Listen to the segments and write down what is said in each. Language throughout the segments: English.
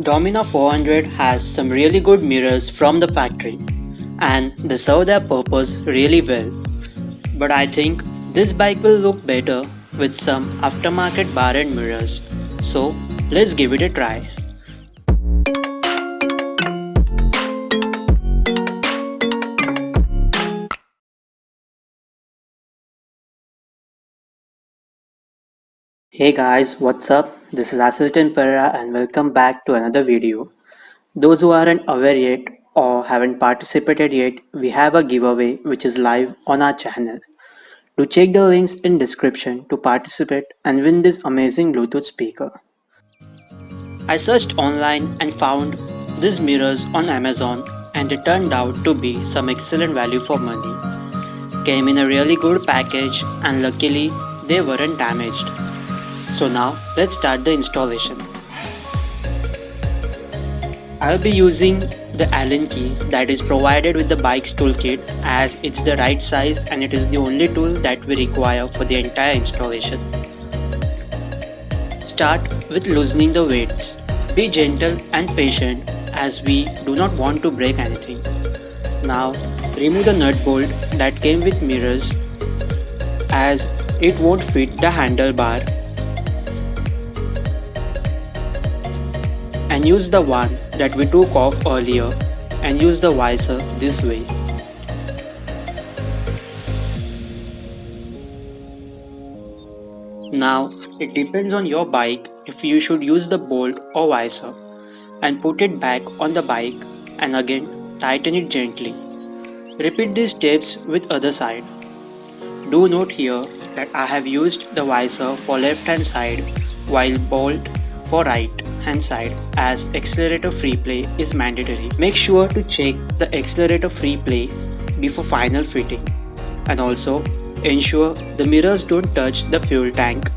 Dominar 400 has some really good mirrors from the factory and they serve their purpose really well. But I think this bike will look better with some aftermarket bar and mirrors. So let's give it a try. Hey guys, what's up? This is Asilton Pereira and welcome back to another video. Those who aren't aware yet or haven't participated yet, we have a giveaway which is live on our channel. Do check the links in description to participate and win this amazing Bluetooth speaker. I searched online and found these mirrors on Amazon and they turned out to be some excellent value for money. Came in a really good package and luckily they weren't damaged. So now let's start the installation. I'll be using the Allen key that is provided with the bike's toolkit as it's the right size and it is the only tool that we require for the entire installation. Start with loosening the weights. Be gentle and patient as we do not want to break anything. Now remove the nut bolt that came with mirrors as it won't fit the handlebar, and use the one that we took off earlier and use the visor this way. Now it depends on your bike if you should use the bolt or visor, and put it back on the bike and again tighten it gently. Repeat these steps with other side. Do note here that I have used the visor for left hand side while bolt for right hand side as accelerator free play is mandatory. Make sure to check the accelerator free play before final fitting, and also ensure the mirrors don't touch the fuel tank.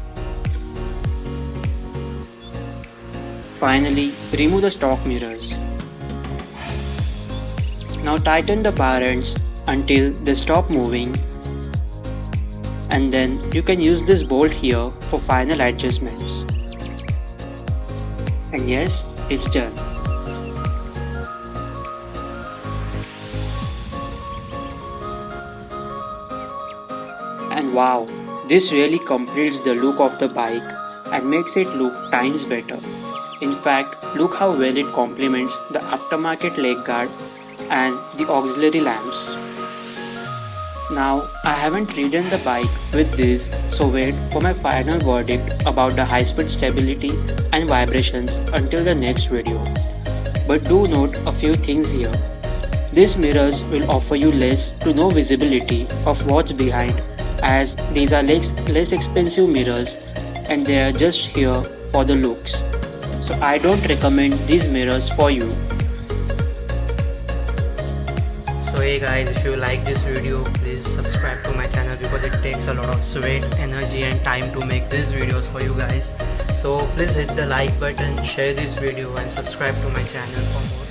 Finally, remove the stock mirrors. Now tighten the bar ends until they stop moving, and then you can use this bolt here for final adjustments. And yes, it's done. And wow, this really completes the look of the bike and makes it look times better. In fact, look how well it complements the aftermarket leg guard and the auxiliary lamps. Now, I haven't ridden the bike with this, so wait for my final verdict about the high-speed stability and vibrations until the next video. But do note a few things here. These mirrors will offer you less to no visibility of what's behind, as these are less expensive mirrors and they are just here for the looks. So I don't recommend these mirrors for you. So hey guys, if you like this video, please subscribe to my channel because it takes a lot of sweat, energy and time to make these videos for you guys. So please hit the like button, share this video and subscribe to my channel for more.